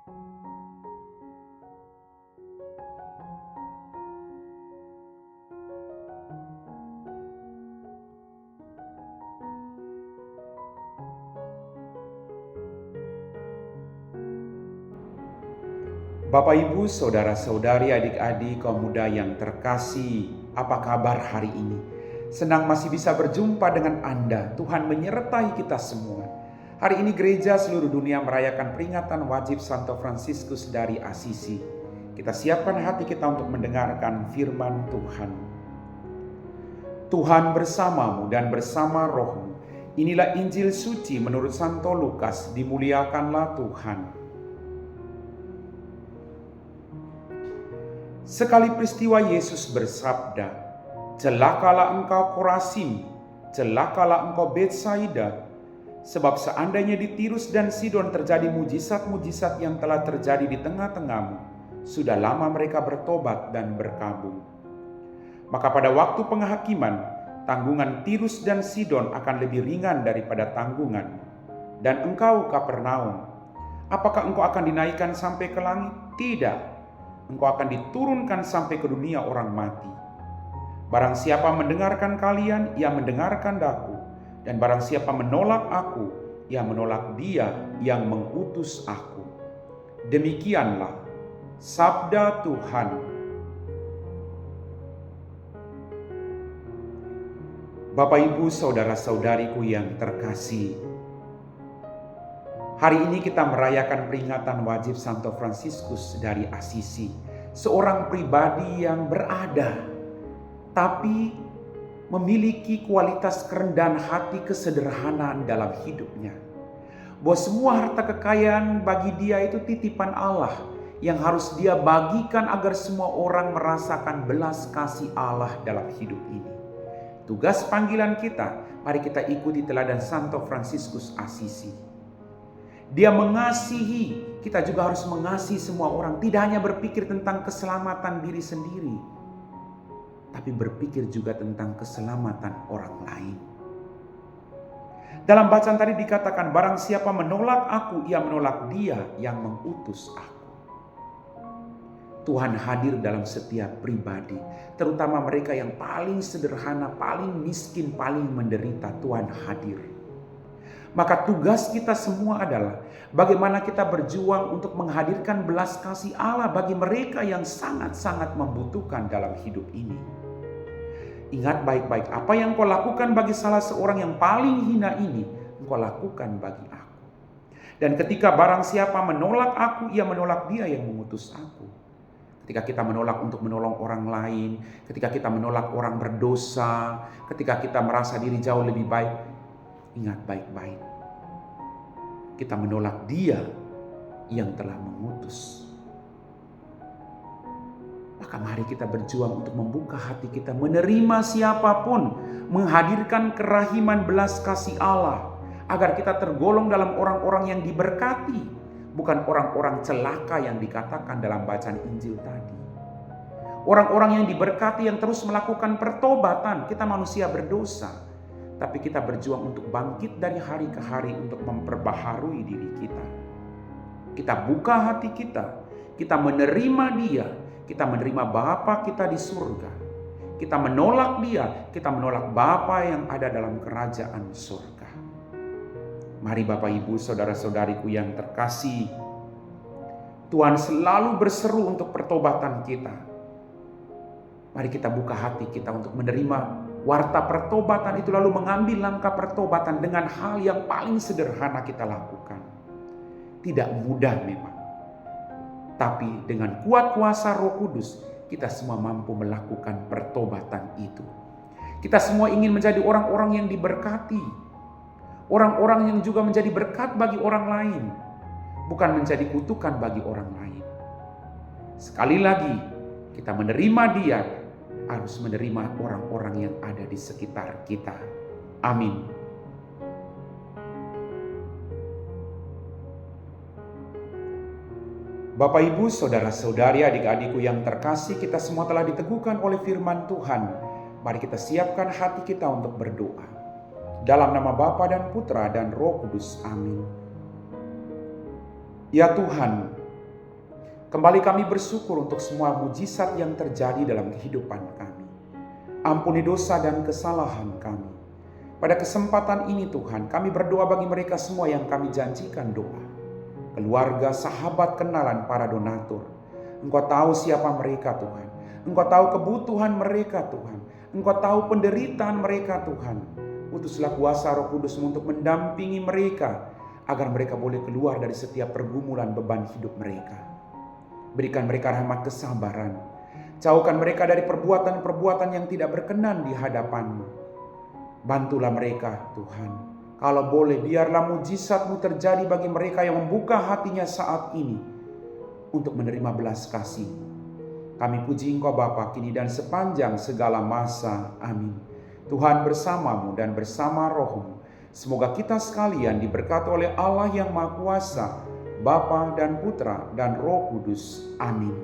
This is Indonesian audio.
Bapak, Ibu, saudara-saudari, adik-adik, kaum muda yang terkasih, apa kabar hari ini? Senang masih bisa berjumpa dengan Anda. Tuhan menyertai kita semua. Hari ini gereja seluruh dunia merayakan peringatan wajib Santo Fransiskus dari Assisi. Kita siapkan hati kita untuk mendengarkan firman Tuhan. Tuhan bersamamu dan bersama rohmu. Inilah Injil suci menurut Santo Lukas. Dimuliakanlah Tuhan. Sekali peristiwa Yesus bersabda, "Celakalah engkau Korazim, celakalah engkau Betsaida, sebab seandainya di Tirus dan Sidon terjadi mujizat-mujizat yang telah terjadi di tengah-tengahmu, sudah lama mereka bertobat dan berkabung. Maka pada waktu penghakiman, tanggungan Tirus dan Sidon akan lebih ringan daripada tanggungan. Dan engkau Kapernaum, apakah engkau akan dinaikkan sampai ke langit? Tidak. Engkau akan diturunkan sampai ke dunia orang mati. Barang siapa mendengarkan kalian, ia mendengarkan Aku. Dan barang siapa menolak Aku, ia menolak Dia yang mengutus Aku." Demikianlah sabda Tuhan. Bapak, Ibu, saudara-saudariku yang terkasih, hari ini kita merayakan peringatan wajib Santo Fransiskus dari Assisi, seorang pribadi yang berada, tapi memiliki kualitas kerendahan hati, kesederhanaan dalam hidupnya. Bahwa semua harta kekayaan bagi dia itu titipan Allah yang harus dia bagikan agar semua orang merasakan belas kasih Allah dalam hidup ini. Tugas panggilan kita, mari kita ikuti teladan Santo Fransiskus Assisi. Dia mengasihi, kita juga harus mengasihi semua orang. Tidak hanya berpikir tentang keselamatan diri sendiri, tapi berpikir juga tentang keselamatan orang lain. Dalam bacaan tadi dikatakan, barang siapa menolak Aku, ia menolak Dia yang mengutus Aku. Tuhan hadir dalam setiap pribadi, terutama mereka yang paling sederhana, paling miskin, paling menderita. Tuhan hadir. Maka tugas kita semua adalah bagaimana kita berjuang untuk menghadirkan belas kasih Allah bagi mereka yang sangat-sangat membutuhkan dalam hidup ini. Ingat baik-baik, apa yang kau lakukan bagi salah seorang yang paling hina ini, engkau lakukan bagi Aku. Dan ketika barang siapa menolak Aku, ia menolak Dia yang mengutus Aku. Ketika kita menolak untuk menolong orang lain, ketika kita menolak orang berdosa, ketika kita merasa diri jauh lebih baik, ingat baik-baik, kita menolak Dia yang telah mengutus. Maka mari kita berjuang untuk membuka hati kita, menerima siapapun, menghadirkan kerahiman belas kasih Allah, agar kita tergolong dalam orang-orang yang diberkati, bukan orang-orang celaka yang dikatakan dalam bacaan Injil tadi. Orang-orang yang diberkati yang terus melakukan pertobatan. Kita manusia berdosa, tapi kita berjuang untuk bangkit dari hari ke hari untuk memperbaharui diri kita. Kita buka hati kita, kita menerima Dia, kita menerima Bapa kita di surga. Kita menolak Dia, kita menolak Bapa yang ada dalam kerajaan surga. Mari Bapak, Ibu, saudara-saudariku yang terkasih, Tuhan selalu berseru untuk pertobatan kita. Mari kita buka hati kita untuk menerima warta pertobatan itu, lalu mengambil langkah pertobatan dengan hal yang paling sederhana kita lakukan. Tidak mudah memang, tapi dengan kuat kuasa Roh Kudus kita semua mampu melakukan pertobatan itu. Kita semua ingin menjadi orang-orang yang diberkati, orang-orang yang juga menjadi berkat bagi orang lain, bukan menjadi kutukan bagi orang lain. Sekali lagi, kita menerima Dia, harus menerima orang-orang yang ada di sekitar kita. Amin. Bapak, Ibu, saudara-saudari, adik-adikku yang terkasih, kita semua telah diteguhkan oleh firman Tuhan. Mari kita siapkan hati kita untuk berdoa. Dalam nama Bapa dan Putra dan Roh Kudus. Amin. Ya Tuhan, Kembali kami bersyukur untuk semua mujizat yang terjadi dalam kehidupan kami. Ampuni dosa dan kesalahan kami. Pada kesempatan ini Tuhan, kami berdoa bagi mereka semua yang kami janjikan doa. Keluarga, sahabat, kenalan, para donatur. Engkau tahu siapa mereka Tuhan. Engkau tahu kebutuhan mereka Tuhan. Engkau tahu penderitaan mereka Tuhan. Utuslah kuasa Roh Kudus untuk mendampingi mereka, agar mereka boleh keluar dari setiap pergumulan beban hidup mereka. Berikan mereka rahmat kesabaran. Jauhkan mereka dari perbuatan-perbuatan yang tidak berkenan di hadapan-Mu. Bantulah mereka Tuhan. Kalau boleh, biarlah mujizat-Mu terjadi bagi mereka yang membuka hatinya saat ini untuk menerima belas kasih. Kami puji Engkau Bapa kini dan sepanjang segala masa. Amin. Tuhan bersama-Mu dan bersama Roh-Mu. Semoga kita sekalian diberkati oleh Allah yang Maha Kuasa, Bapa dan Putra dan Roh Kudus. Amin.